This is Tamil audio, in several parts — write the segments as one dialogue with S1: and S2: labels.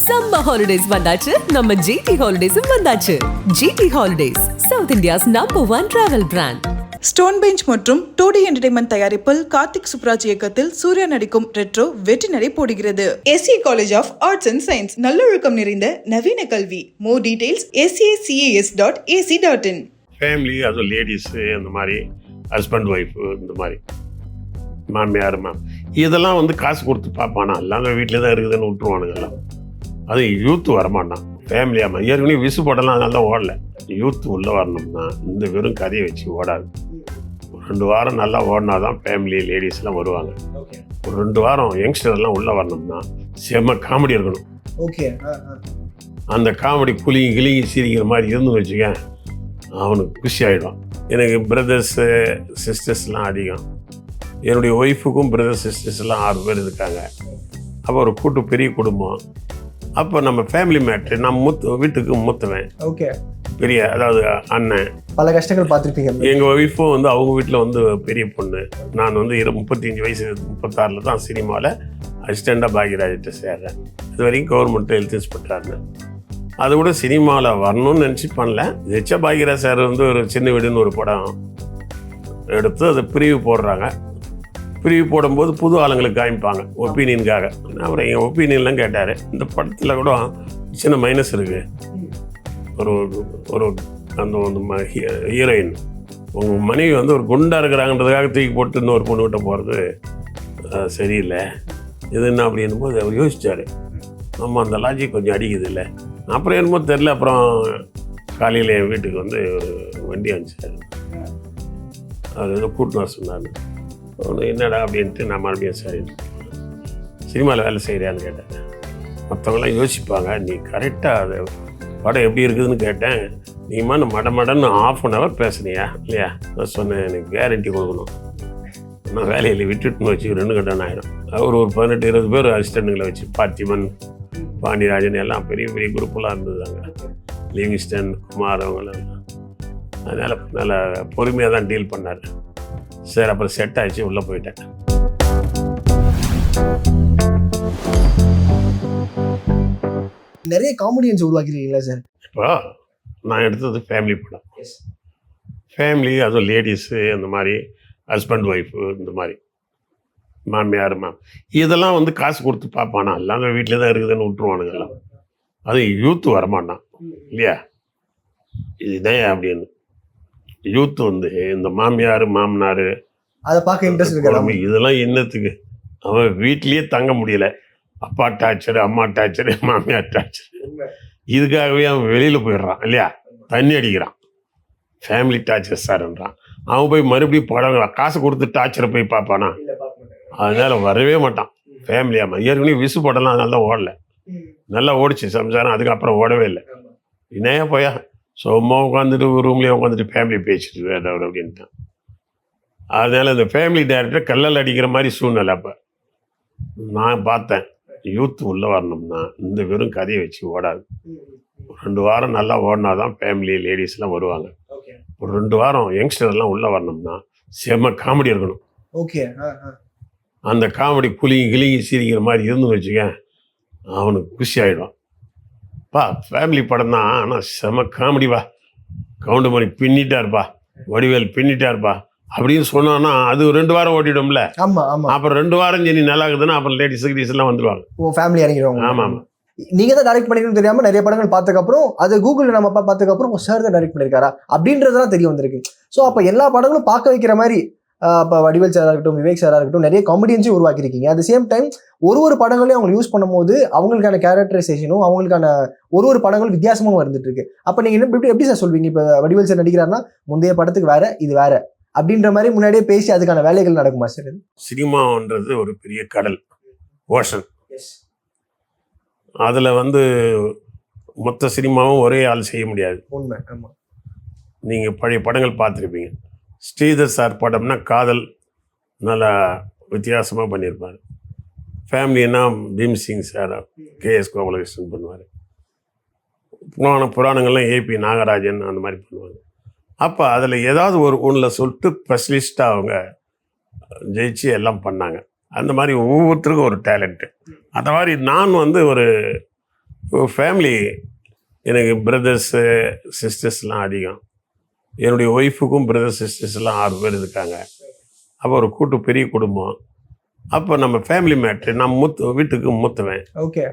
S1: சம்மர் ஹாலிடேஸ் வந்தாச்சு, நம்ம ஜிடி ஹாலிடேஸும் வந்தாச்சு. GT holidays, South India's number 1 travel brand.
S2: Stone Bench மற்றும் 2D என்டர்டைன்மெண்ட் தயாரிப்பில் கார்த்திக் சுப்ராஜ் இயக்கத்தில் சூர்யா நடிக்கும் ரெட்ரோ வெற்றி நடை போடுகிறது. SCA college of arts and science, நல்லொழுக்கம் நிறைந்த நவீன கல்வி. More details scacas.ac.in.
S3: ஃபேமிலி, அதுவும் லேடிஸு, அந்த மாதிரி ஹஸ்பண்ட் ஒய்ஃபு, இந்த மாதிரி மாமியார் இதெல்லாம் வந்து காசு கொடுத்து பார்ப்பானா, எல்லாம் வீட்டில் தான் இருக்குதுன்னு விட்டுருவானுங்க எல்லாம். அது யூத்து வரமாட்டான். ஃபேமிலியாக ஏற்கனவே விசு படம்லாம் அதனால தான் ஓடல. யூத்து உள்ளே வரணும்னா இந்த வெறும் கதையை வச்சு ஓடாது. ஒரு 2 வாரம் நல்லா ஓடினா தான் ஃபேமிலி லேடிஸ்லாம் வருவாங்க. ஒரு 2 வாரம் யங்ஸ்டர்லாம் உள்ளே வரணும்னா செம்ம காமெடி இருக்கணும்.
S4: ஓகே,
S3: அந்த காமெடி கிளிங்கி சிரிக்கிற மாதிரி இருந்து வச்சுக்க, அவனுக்கு குஷி ஆகிடும். எனக்கு பிரதர்ஸு சிஸ்டர்ஸ்லாம் அதிகம். என்னுடைய ஒய்ஃபுக்கும் பிரதர்ஸ் சிஸ்டர்ஸ்லாம் 6 பேர் இருக்காங்க. அப்போ ஒரு பெரிய குடும்பம். அப்போ நம்ம ஃபேமிலி மேட்ரு, நான் வீட்டுக்கு மூத்தவன்.
S4: ஓகே,
S3: பெரிய, அதாவது அண்ணன்.
S4: பல கஷ்டங்கள் பார்த்துருப்பீங்க.
S3: எங்கள் ஒய்ஃபும் வந்து அவங்க வீட்டில் வந்து பெரிய பொண்ணு. நான் வந்து 35 வயசு 36 தான் சினிமாவில் அசிஸ்டண்டாக பாக்யராஜ்கிட்ட சேர்றேன். இது வரைக்கும் கவர்மெண்ட் ஹெல்த் இன்ஸ்பெக்டராக. அது கூட சினிமாவில் வரணும்னு நினச்சி பண்ணல. ஜெச்சா பாக்யராஜ் சார் வந்து ஒரு சின்ன வீடுன்னு ஒரு படம் எடுத்து அதை பிரிவு போடுறாங்க. பிரிவு போடும்போது புது ஆளுங்களுக்கு காமிப்பாங்க ஒப்பீனியனுக்காக. அப்புறம் என் ஒப்பீனியன்லாம் கேட்டார். இந்த படத்தில் கூட சின்ன மைனஸ் இருக்குது. ஒரு அந்த ஹீரோயின், உங்கள் மனைவி வந்து ஒரு குண்டாக இருக்கிறாங்கன்றதுக்காக தூக்கி போட்டு இன்னொரு பொண்ணுக்கிட்ட போகிறது சரியில்லை, இது என்ன அப்படின்னும் போது அவர் யோசித்தார். ஆமாம், அந்த லாஜிக் கொஞ்சம் அடிக்குது இல்லை. அப்புறம் என்னமோ தெரில. அப்புறம் காலையில் என் வீட்டுக்கு வந்து ஒரு வண்டி அனுப்பிச்சார். அவர் ஏதோ கூட்டின்னு வர சொன்னார். ஒன்று என்னடா அப்படின்ட்டு நான் மறுபடியும் சரி, சினிமாவில் வேலை செய்கிறியான்னு கேட்டேன். மற்றவங்களாம் யோசிப்பாங்க, நீ கரெக்டாக அது படம் எப்படி இருக்குதுன்னு கேட்டேன். நீ மடன்னு ½ பேசுனியா இல்லையா? நான் சொன்னேன், எனக்கு கேரண்டி கொடுக்கணும். நான் வேலையில் விட்டுட்டுன்னு வச்சு 2 கட்டம் ஆகிடும். அவர் ஒரு 18-20 பேர் அசிஸ்டண்ட்டுங்களை வச்சு, பார்த்திபன், பாண்டியராஜன் எல்லாம் பெரிய பெரிய குரூப்பெல்லாம் இருந்ததாங்க. லிவிங்ஸ்டன், குமார், அவங்களாம். அதனால் நல்லா பொறுமையாக தான் டீல் பண்ணார். சரி, அப்புறம் செட் ஆகிடுச்சு, உள்ளே போயிட்டேன்.
S4: நிறைய காமெடியன்ஸ் உருவாக்கிருக்கீங்களா சார்? இப்போ
S3: நான் எடுத்தது ஃபேமிலி படம். ஃபேமிலி, அதுவும் லேடிஸு, அந்த மாதிரி ஹஸ்பண்ட் ஒய்ஃபு, இந்த மாதிரி மாமியார் இதெல்லாம் வந்து காசு கொடுத்து பார்ப்பானா, எல்லாம் வீட்டில் தான் இருக்குதுன்னு விட்டுருவானுங்க எல்லாம். அது யூத்து வரமாட்டான் இல்லையா? இதுதான் அப்படின்னு யூத்து வந்து இந்த மாமியார் மாமனார்
S4: அதை பார்க்க இன்ட்ரெஸ்ட் இருக்கு.
S3: இதெல்லாம் என்னத்துக்கு? அவன் வீட்லேயே தங்க முடியல. அப்பா டார்ச்சரு, அம்மா டார்ச்சரு, மாமியார் டார்ச்சரு. இதுக்காகவே அவன் வெளியில் போயிடுறான் இல்லையா? தண்ணி அடிக்கிறான். ஃபேமிலி டார்ச்சர் சார்ன்றான். அவன் போய் மறுபடியும் படம் காசு கொடுத்து டார்ச்சரை போய் பார்ப்பானா? அதனால வரவே மாட்டான். ஃபேமிலியாமா ஏற்கனவே விசு படம்லாம் அதனால தான் ஓடல. நல்லா ஓடிச்சு சம்சாரம், அதுக்கப்புறம் ஓடவே இல்லை. இணையா போயா சும்மா உட்காந்துட்டு ரூம்லேயே உட்காந்துட்டு ஃபேமிலி பேசிட்டு வேறு அப்படின்ட்டான். அதனால் இந்த ஃபேமிலி டைரக்டர் கல்லல் அடிக்கிற மாதிரி சூழ்நிலை. அப்போ நான் பார்த்தேன், யூத்து உள்ளே வரணும்னா இந்த வெறும் கதையை வச்சு ஓடாது. ஒரு 2 வாரம் நல்லா ஓடினா தான் ஃபேமிலி லேடிஸ்லாம் வருவாங்க. ஒரு 2 வாரம் யங்ஸ்டர்லாம் உள்ளே வரணும்னா செம்ம காமெடி இருக்கணும்.
S4: ஓகே,
S3: அந்த காமெடி கிளிங்கி சிரிக்கிற மாதிரி இருந்து வச்சுக்க, அவனுக்கு குஷி ஆகிடும். ஃபேமிலி படம் தான், ஆனால் செம காமெடிப்பா. கவுண்டமணி பின்னிட்டாருப்பா, வடிவேல் பின்னிட்டாருப்பா அப்படின்னு சொன்னான்னா அது 2 வாரம் ஓட்டிடும்ல. அப்புறம் 2 வாரம் சரி நல்லா இருக்குதுன்னா அப்புறம் லேடிஸ் எல்லாம் வந்துடுவாங்க.
S4: ஃபேமிலி இறங்கிடுவாங்க.
S3: ஆமாம்,
S4: நீங்க தான் டைரக்ட் பண்ணிக்கணும்னு தெரியாம நிறைய படங்கள் பார்த்ததுக்கப்புறம் அது கூகுளில் நம்ம பார்த்ததுக்கப்புறம் சார் தான் டைரக்ட் பண்ணியிருக்காரா அப்படின்றதுதான் தெரிய வந்திருக்கு. ஸோ அப்போ எல்லா படங்களும் பார்க்க வைக்கிற மாதிரி இப்போ வடிவேல் சாராக இருக்கட்டும், விவேக் சாராக இருக்கட்டும், நிறைய காமெடியன்ஸும் உருவாக்கியிருக்கீங்க. அட் த சேம் டைம் ஒரு படங்களையும் அவங்க யூஸ் பண்ணும்போது அவங்களுக்கான கேரக்டரைசேஷனும் அவங்களுக்கான ஒரு படங்களும் வித்தியாசமும் வந்துட்டு இருக்கு. அப்போ நீங்கள் எப்படி சார் சொல்வீங்க? இப்போ வடிவேல் சார் நடிக்கிறாருன்னா முந்தைய படத்துக்கு வேற, இது வேற அப்படின்ற மாதிரி முன்னாடியே பேசி அதுக்கான வேலைகள் நடக்குமா சார்?
S3: சினிமான்றது ஒரு பெரிய கடல், ஓஷன். அதில் வந்து மொத்த சினிமாவும் ஒரே ஆள் செய்ய முடியாது.
S4: உண்மை. ஆமாம்,
S3: நீங்கள் பழைய படங்கள் பார்த்துருப்பீங்க. ஸ்ரீதர் சார் படம்னா காதல் நல்லா வித்தியாசமாக பண்ணியிருப்பார். ஃபேமிலின்னா பீம்சிங் சார், KS கோபாலகிருஷ்ணன் பண்ணுவார். புராணங்கள்லாம் AP நாகராஜன் அந்த மாதிரி பண்ணுவாங்க. அப்போ அதில் ஏதாவது ஒன்றில் சொல்லிட்டு ஸ்பெஷலிஸ்ட்டாக அவங்க ஜெயிச்சு எல்லாம் பண்ணாங்க. அந்த மாதிரி ஒவ்வொருத்தருக்கும் ஒரு டேலண்ட்டு. அந்த மாதிரி நான் வந்து ஒரு ஃபேமிலி எனக்கு பிரதர்ஸு சிஸ்டர்ஸ்லாம் அதிகம். என்னுடைய ஒய்ஃபுக்கும் பிரதர் சிஸ்டர்ஸ்லாம் 6 பேர் இருக்காங்க. அப்போ ஒரு பெரிய குடும்பம். அப்போ நம்ம ஃபேமிலி மேட்ரு, நான் வீட்டுக்கு மூத்தவன்.
S4: ஓகே.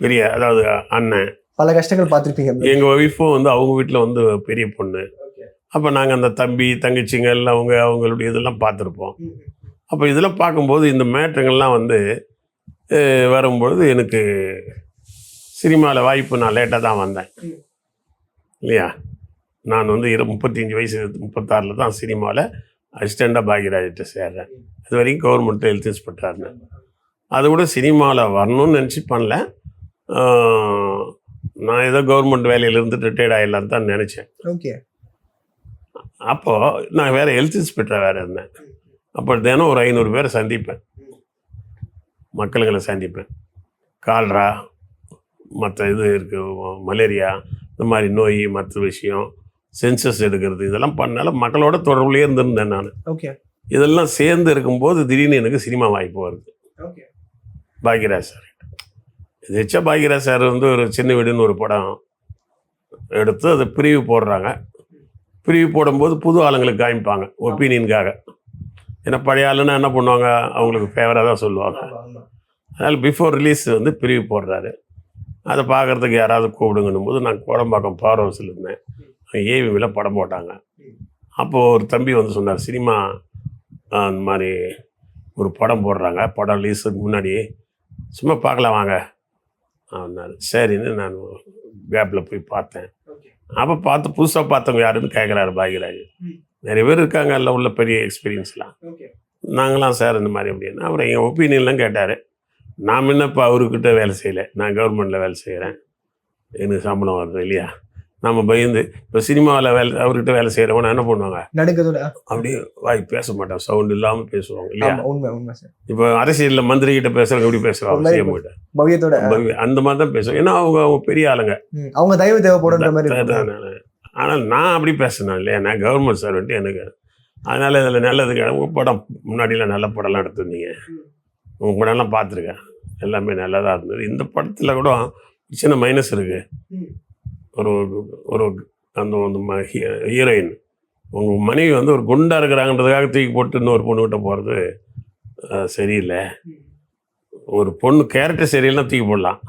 S3: பெரிய, அதாவது அண்ணன்.
S4: பல கஷ்டங்கள் பார்த்துருப்பீங்க.
S3: எங்கள் ஒய்ஃபும் வந்து அவங்க வீட்டில் வந்து பெரிய பொண்ணு. அப்போ நாங்கள் அந்த தம்பி தங்கச்சிங்க எல்லாம் அவங்களுடைய இதெல்லாம் பார்த்துருப்போம். அப்போ இதெல்லாம் பார்க்கும்போது இந்த மேட்ருங்கள்லாம் வந்து வரும்பொழுது எனக்கு சினிமாவில் வாய்ப்பு நான் லேட்டாக தான் வந்தேன் இல்லையா. நான் வந்து 35 வயசு 36 தான் சினிமாவில் அசிஸ்டண்டாக பாக்யராஜ்கிட்ட சேர்றேன். அது வரைக்கும் கவர்மெண்ட்டு ஹெல்த் இன்ஸ்பெக்டராக. அது கூட சினிமாவில் வரணும்னு நினச்சி பண்ணல. நான் ஏதோ கவர்மெண்ட் வேலையிலேருந்து ரிட்டையர்ட் ஆகிடலான்னு தான் நினச்சேன்.
S4: ஓகே.
S3: அப்போது நான் வேறு ஹெல்த் இன்ஸ்பெக்டராக வேறு இருந்தேன். அப்போ தினம் ஒரு 500 பேரை சந்திப்பேன், மக்களுங்களை சந்திப்பேன். கால்ரா, மற்ற இது இருக்குது, மலேரியா, இந்த மாதிரி நோய், மற்ற விஷயம், சென்சஸ் எடுக்கிறது, இதெல்லாம் பண்ணால மக்களோட தொடர்புலேயே இருந்திருந்தேன் நான்.
S4: ஓகே.
S3: இதெல்லாம் சேர்ந்து இருக்கும்போது திடீர்னு எனக்கு சினிமா வாய்ப்பு வருது.
S4: ஓகே.
S3: பாக்யராஜ் சார் இது வச்சா பாக்யராஜ் சார் வந்து ஒரு சின்ன வீடுன்னு ஒரு படம் எடுத்து அதை பிரிவு போடுறாங்க. பிரிவு போடும்போது புது ஆளுங்களுக்கு காமிப்பாங்க ஒப்பீனியனுக்காக. ஏன்னா பழைய ஆளுன்னா என்ன பண்ணுவாங்க, அவங்களுக்கு ஃபேவராக தான் சொல்லுவாங்க. அதனால் பிஃபோர் ரிலீஸ் வந்து பிரிவு போடுறாரு. அதை பார்க்குறதுக்கு யாராவது கூப்பிடுங்கன்னும் போது நான் கோடம்பாக்கம் பவர் ஹவுஸில் இருந்தேன். ஏவியில் படம் போட்டாங்க. அப்போது ஒரு தம்பி வந்து சொன்னார், சினிமா அந்த மாதிரி ஒரு படம் போடுறாங்க, படம் ரிலீஸுக்கு முன்னாடி சும்மா பார்க்கலாம் வாங்க அப்படின்னாரு. சரின்னு நான் கேப்பில் போய் பார்த்தேன். அப்போ பார்த்து புதுசாக பார்த்தவங்க யாருன்னு கேட்குறாரு பாக்யராஜ். நிறைய பேர் இருக்காங்க, எல்லாம் உள்ள பெரிய எக்ஸ்பீரியன்ஸ்லாம். நாங்களாம் சார் இந்த மாதிரி அப்படின்னா அப்புறம் என் ஒப்பீனியன்லாம் கேட்டார். நான் முன்ன இப்போ அவர்கிட்ட வேலை செய்யலை, நான் கவர்மெண்ட்டில் வேலை செய்கிறேன், எனக்கு சம்பளம் வருது இல்லையா. நம்ம பயந்து இப்போ சினிமாவில் அவர்கிட்ட வேலை செய்கிறவங்க என்ன பண்ணுவாங்க,
S4: நடுக்கதோட
S3: அப்படியே வாய் பேச மாட்டோம், சவுண்ட் இல்லாமல் பேசுவாங்க இல்லையா.
S4: உண்மை உண்மை சார்.
S3: இப்போ அரசியலில் மந்திரி கிட்ட பேசுகிறவங்க எப்படி பேசுவாங்க, சிஎம் கிட்ட
S4: பவ்யத்தோட
S3: அந்த மாதிரி தான் பேசுவாங்க. ஏன்னா அவங்க பெரிய ஆளுங்க,
S4: அவங்க தயவு தேவைப்படுற மாதிரி.
S3: ஆனால் நான் அப்படி பேசினேன் இல்லையா, நான் கவர்மெண்ட் சர்வெண்ட் எனக்கு. அதனால் இதில் நல்லதுக்கு உங்கள் படம் முன்னாடிலாம் நல்ல படம்லாம் எடுத்துருந்தீங்க, உங்கள் படம்லாம் பார்த்துருக்கேன், எல்லாமே நல்லதாக இருந்தது. இந்த படத்தில் கூட சின்ன மைனஸ் இருக்குது. ஒரு ஒரு அந்த ஹீரோயின் உங்கள் மனைவி வந்து ஒரு குண்டாக இருக்கிறாங்கன்றதுக்காக தூக்கி போட்டு இன்னொரு பொண்ணுக்கிட்ட போகிறது சரியில்லை. ஒரு பொண்ணு கேரக்டர் சரியில்லைன்னா தூக்கி போடலாம்.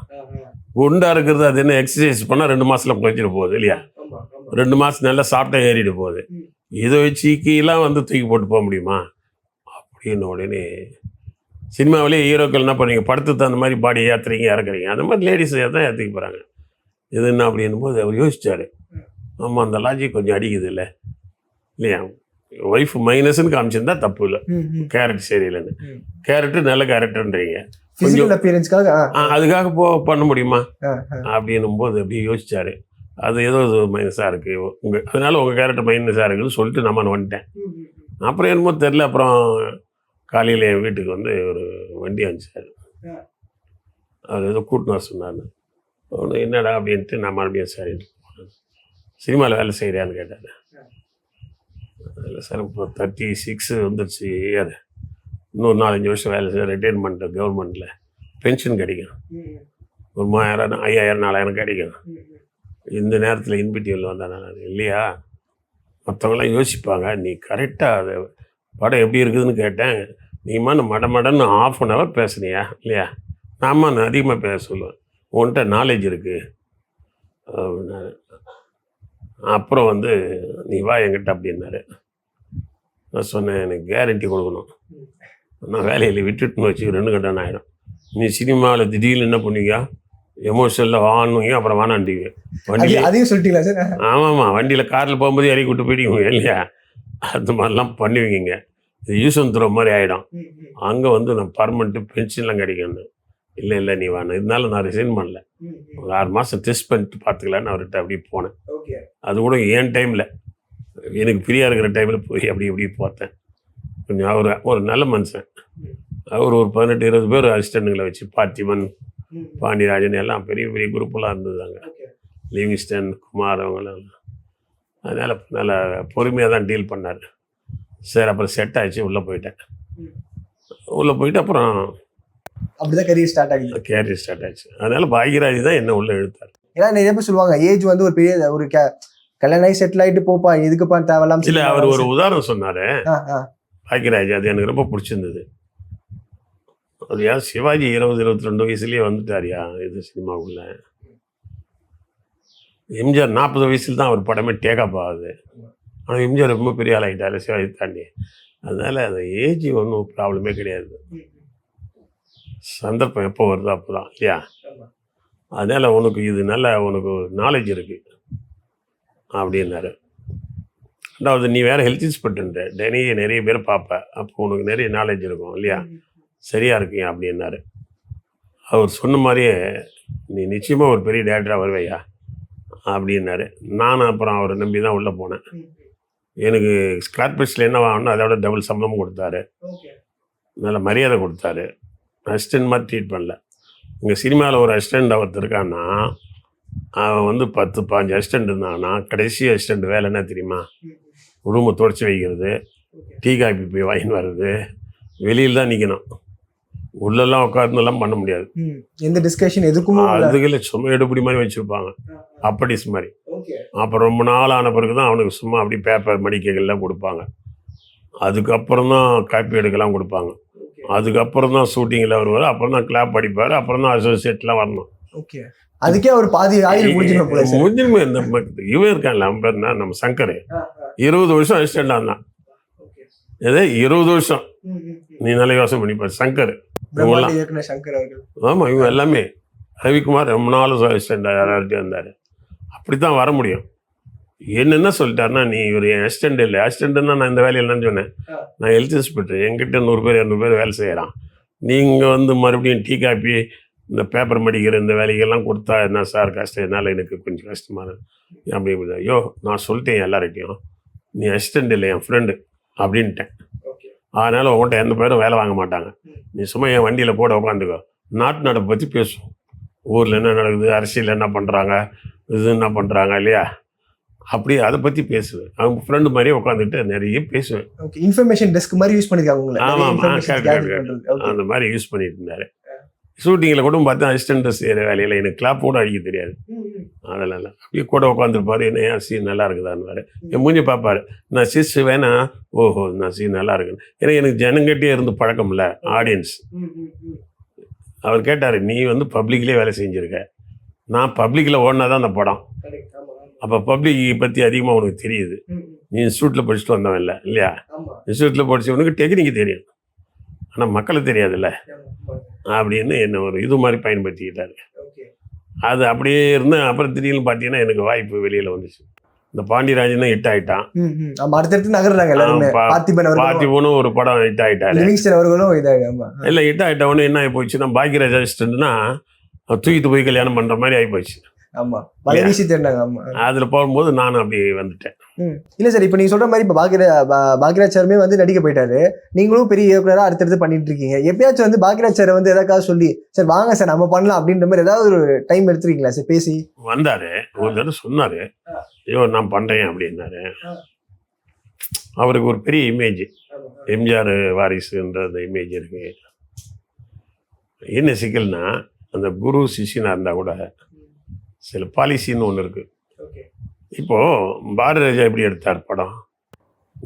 S3: குண்டாக இருக்கிறது அது என்ன எக்ஸசைஸ் பண்ணால் 2 மாதத்தில் குறைச்சிட்டு போகுது இல்லையா. 2 மாதம் நல்லா சாப்பிட்டா ஏறிட்டு போகுது. இதை வச்சு கீழெலாம் வந்து தூக்கி போட்டு போக முடியுமா அப்படின்னு உடனே சினிமாவிலேயே ஹீரோக்கள் என்ன பண்ணுறீங்க, படத்துக்கு அந்த மாதிரி பாடி ஏற்றுறீங்க இறக்குறீங்க, அந்த மாதிரி லேடிஸ் தான் ஏற்றிக்க போகிறாங்க. இது என்ன அப்படின்னும் போது அவர் யோசிச்சார். ஆமாம், அந்த லாஜிக் கொஞ்சம் அடிக்குது இல்லை இல்லையா. ஒய்ஃப் மைனஸ்ன்னு காமிச்சிருந்தா தப்பு இல்லை, கேரக்டர் சரியில்லைன்னு. கேரக்டர் நல்ல கேரக்டர்ன்றீங்க, அதுக்காக பண்ண முடியுமா அப்படின்னும் போது அப்படியே யோசிச்சாரு. அது ஏதோ மைனஸாக இருக்குது அதனால உங்கள் கேரக்டர் மைனஸாக இருக்குதுன்னு சொல்லிட்டு நான் வந்துட்டேன். அப்புறம் என்னமோ தெரில, அப்புறம் காலையில் என் வீட்டுக்கு வந்து ஒரு வண்டி அனுப்பிச்சார். அவர் ஏதோ கூட்டின்னு வர சொன்னார். ஒன்று என்னடா அப்படின்ட்டு நான் மறுபடியும் சரி சினிமாவில் வேலை செய்கிறியான்னு கேட்டார். இல்லை சார், இப்போ 36 வந்துடுச்சு இயர், இன்னொரு 4-5 வருஷம் வேலை செய்ய ரிட்டைர்மெண்ட்டு கவர்மெண்ட்டில் பென்ஷன் கிடைக்கும், ஒரு 3000 5000 4000 கிடைக்கும். இந்த நேரத்தில் இன்பிட்டியில் வந்தால் நான் இல்லையா, மற்றவங்களாம் யோசிப்பாங்க, நீ கரெக்டாக அது படம் எப்படி இருக்குதுன்னு கேட்டேன். நீமா மடன்னு 1/2 hour பேசுனியா இல்லையா. நான் அதிகமாக பேச சொல்லுவேன், உன்கிட்ட நாலேஜ் இருக்குது அப்படின்னாரு. அப்புறம் வந்து நீ வா என்கிட்ட அப்படின்னாரு. நான் சொன்னேன், எனக்கு கேரண்டி கொடுக்கணும், நான் வேலையில் விட்டுட்டுன்னு வச்சு 2 கட்டம் ஆகிடும். நீ சினிமாவில் திடீர்னு என்ன பண்ணுவீங்க, எமோஷனில் வாங்குவீங்க, அப்புறம் வானாண்டிங்க வண்டியில்.
S4: அதையும் சொல்லிட்டீங்களா சார்?
S3: ஆமாம்மா, வண்டியில் காரில் போகும்போது இறக்கி விட்டு போயிடுவீங்க இல்லையா, அந்த மாதிரிலாம் பண்ணுவீங்க. இது யூஸ் த்ரோ மாதிரி ஆகிடும். அங்கே வந்து நான் பர்மனெண்ட்டு பென்ஷன்லாம் கிடைக்கணும். இல்லை நீ வாங்க, இருந்தாலும் நான் ரிசைன் பண்ணல, ஒரு 6 மாதம் டெஸ்ட் பண்ணிட்டு பார்த்துக்கலான்னு அவர்கிட்ட அப்படியே போனேன். அது கூட ஏன் டைமில் எனக்கு ஃப்ரீயாக இருக்கிற டைமில் போய் இப்படி பார்த்தேன். கொஞ்சம் அவர் ஒரு நல்ல மனுஷன். அவர் ஒரு 18-20 பேர் அசிஸ்டண்ட்டுங்களை வச்சு, பார்த்திபன், பாண்டியராஜன் எல்லாம் பெரிய பெரிய குரூப்பெல்லாம் இருந்ததாங்க, லிவிங்ஸ்டன், குமார் அவங்களாம். அதனால் நல்லா பொறுமையாக தான் டீல் பண்ணார். சரி, அப்புறம் செட் ஆகிடுச்சு, உள்ளே போயிட்டேன். உள்ளே போயிட்டு அப்புறம்
S4: அப்படிதான் கரியர் ஸ்டார்ட் ஆகுது.
S3: கேரியர் ஸ்டார்ட் ஆச்சு. அதனால பாக்யராஜ் தான் என்ன உள்ள இழுத்தார்.
S4: ஏன்னா நிறைய பேர் சொல்லுவாங்க ஏஜ் வந்து ஒரு பெரிய ஒரு கல்யாணம் ஆகி செட்டில் ஆயிட்டு போப்பா எதுக்குப்பா தேவையில்லாம.
S3: இல்ல அவர் ஒரு உதாரணம் சொன்னாரு பாக்யராஜ், அது எனக்கு ரொம்ப பிடிச்சிருந்தது. அது யார் சிவாஜி 20-22 வயசுலயே வந்துட்டாரியா இது சினிமாவுக்குள்ள. எம்ஜிஆர் 40 வயசுல தான் அவர் படமே டேக்கப் ஆகுது. ஆனால் எம்ஜிஆர் ரொம்ப பெரிய ஆள் ஆகிட்டாரு சிவாஜி தாண்டி. அதனால அந்த ஏஜ் ஒன்றும் ப்ராப்ளமே கிடையாது. சந்தர்ப்பம் எப்போ வருதோ அப்போ தான் இல்லையா. அதனால் உனக்கு இது நல்ல உனக்கு நாலேஜ் இருக்குது அப்படின்னாரு. ரெண்டாவது நீ வேறு ஹெல்த் இன்ஸ்பெக்டர்ன்ற நிறைய பேர் பார்ப்ப, அப்போ உனக்கு நிறைய நாலேஜ் இருக்கும் இல்லையா, சரியாக இருக்கீங்க அப்படின்னாரு. அவர் சொன்ன மாதிரியே நீ நிச்சயமாக ஒரு பெரிய டேரக்டராக வருவையா அப்படின்னாரு. நானும் அப்புறம் அவரை நம்பி தான் உள்ளே போனேன். எனக்கு ஸ்கார்பிஸில் என்ன வாங்கணும் அதோட டபுள் சம்பளமும் கொடுத்தாரு, நல்ல மரியாதை கொடுத்தாரு. அசிஸ்டன்ட் மாதிரி ட்ரீட் பண்ணல. இங்கே சினிமாவில் ஒரு அசிஸ்டண்ட் ஒருத்தர் இருக்கான்னா அவன் வந்து 10-15 அசிஸ்டண்ட் இருந்தாங்கன்னா கடைசி அசிஸ்டண்ட் வேலை என்ன தெரியுமா, ரூமை துடைச்சி வைக்கிறது, டீ காஃபி போய் வாங்கின்னு வர்றது, வெளியில் தான் நிற்கணும், உள்ளெல்லாம் உட்காந்துலாம் பண்ண முடியாது.
S4: எந்த டிஸ்கஷன் எதுக்கும்
S3: அதுக்குள்ள சும்மா எடுப்படி மாதிரி வச்சுருப்பாங்க, அப்படிஸ் மாதிரி. அப்புறம் ரொம்ப நாள் ஆன பிறகு தான் அவனுக்கு சும்மா அப்படி பேப்பர் மடிக்கைகள்லாம் கொடுப்பாங்க. அதுக்கப்புறம் தான் காப்பி எடுக்கலாம் கொடுப்பாங்க. அதுக்கப்புறம் தான் ஷூட்டிங்கில் வருவார், அப்புறம் தான் கிளாப் அடிப்பார், அப்புறம் தான் அசோசியேட்லாம் வரணும்.
S4: ஓகே, அதுக்கே ஒரு பாதி ஆயில்
S3: முடிஞ்சிருமே. இந்த இவன் இருக்கான்ல அம்பர்னா நம்ம சங்கர் 20 வருஷம் அசிஸ்டண்டாக இருந்தான். ஏதே 20 வருஷம் நீ நல்ல யோசனை பண்ணிப்பார். சங்கர் ஆமாம், இவங்க எல்லாமே. ரவிக்குமார் ரொம்ப நாள் அசிஸ்டண்டாக யாரார்ட்டே இருந்தார். அப்படி தான் வர முடியும். என்னென்ன சொல்லிட்டாருன்னா, நீ ஒரு அசிஸ்டண்ட் இல்லை, அசிஸ்டண்ட்னா நான் இந்த வேலையில் என்னன்னு சொன்னேன், நான் ஹெல்த் இன்ஸ்பெக்டர், என்கிட்ட 100 பேர் 200 பேர் வேலை செய்கிறான். நீங்கள் வந்து மறுபடியும் டீ காப்பி இந்த பேப்பர் மடிக்கிற இந்த வேலைகள்லாம் கொடுத்தா என்ன சார் கஷ்டம், என்னால் எனக்கு கொஞ்சம் கஷ்டமான அப்படி. ஐயோ நான் சொல்லிட்டேன் எல்லார்கிட்டையும், நீ அசிஸ்டண்ட் இல்லை என் ஃப்ரெண்டு அப்படின்ட்டேன். அதனால் உங்கள்கிட்ட எந்த பேரும் வேலை வாங்க மாட்டாங்க, நீ சும்மா என் வண்டியில் போட உட்காந்துக்கோ, நாட்டு நடப்பை பற்றி பேசுவோம், ஊரில் என்ன நடக்குது, அரசியல் என்ன பண்ணுறாங்க, இது என்ன பண்ணுறாங்க இல்லையா, அப்படி அதை பற்றி பேசுவேன். அவங்க ஃப்ரெண்டு மாதிரியே உட்காந்துட்டு நிறைய பேசுவேன்.
S4: இன்ஃபர்மேஷன் டெஸ்க் மாதிரி யூஸ் பண்ணியிருக்காங்க.
S3: ஆமாம், அந்த மாதிரி யூஸ் பண்ணிட்டு இருந்தாரு. ஷூட்டிங்கில் கூட பார்த்தா அசிஸ்டண்ட்டை செய்கிற வேலையில் எனக்கு கிளாப் கூட அடிக்க தெரியாது. அதெல்லாம் அப்படியே கூட உட்காந்துருப்பாரு, என்ன ஏன் சீன் நல்லா இருக்குதான்னு என் மூஞ்சி பார்ப்பாரு, நான் சிஸ் வேணா, ஓஹோ நான் சீன் நல்லா இருக்குன்னு. ஏன்னா எனக்கு ஜனங்கிட்டே இருந்து பழக்கம் இல்லை, ஆடியன்ஸ். அவர் கேட்டார், நீ வந்து பப்ளிக்லேயே வேலை செஞ்சுருக்க, நான் பப்ளிக்கில் ஓடினா தான் அந்த படம், அப்போ பப்ளிக் பற்றி அதிகமாக உனக்கு தெரியுது, நீ இன்ஸ்டியூட்டில் படிச்சுட்டு வந்தவன் இல்லை இல்லையா, இன்ஸ்டியூட்டில் படித்தவனுக்கு டெக்னிக்கு தெரியும், ஆனால் மக்களுக்கு தெரியாதுல்ல அப்படின்னு என்ன ஒரு இது மாதிரி பயன்படுத்திக்கிட்டாரு. அது அப்படியே இருந்து அப்புறம் திடீர்னு பார்த்தீங்கன்னா எனக்கு வாய்ப்பு வெளியில் வந்துச்சு. இந்த பாண்டியராஜன் தான் ஹிட் ஆகிட்டான். பார்த்திபனும் ஒரு படம் ஹிட் ஆகிட்டாரு. இல்லை ஹிட் ஆகிட்டவொன்னு என்ன ஆகி போச்சுன்னா, பாக்யராஜ் அசிஸ்டண்ட்னா தூக்கிட்டு போய் கல்யாணம் பண்ணுற மாதிரி ஆகி போச்சு. அதுல போகும்போது நானும் அப்படி வந்துட்டேன்.
S4: இல்ல சார், இப்ப நீங்க சொல்ற மாதிரி இப்ப பாக்யராஜ் சாருமே வந்து நடிக்க போயிட்டாரு, நீங்களும் பெரிய இயக்குனரா அடுத்தடுத்து பண்ணிட்டு இருக்கீங்க. எப்பயாச்சும் வந்து பாக்யராஜ் சார் வந்து எதாவது சொல்லி சார் வாங்க சார் நம்ம பண்ணலாம் அப்படின்ற மாதிரி ஏதாவது ஒரு டைம் எடுத்துருக்கீங்களா சார்? பேசி
S3: வந்தாரு, ஒரு தடவை சொன்னாரு, ஐயோ நான் பண்றேன் அப்படின்னாரு. அவருக்கு ஒரு பெரிய இமேஜ், எம்ஜிஆர் வாரிசுன்ற அந்த இமேஜ் இருக்கு. என்ன சிக்கல்னா, அந்த குரு சிஷியனா இருந்தா கூட சில பாலிசின்னு ஒன்று இருக்கு. இப்போது பாரதிராஜா எப்படி எடுத்தார் படம்,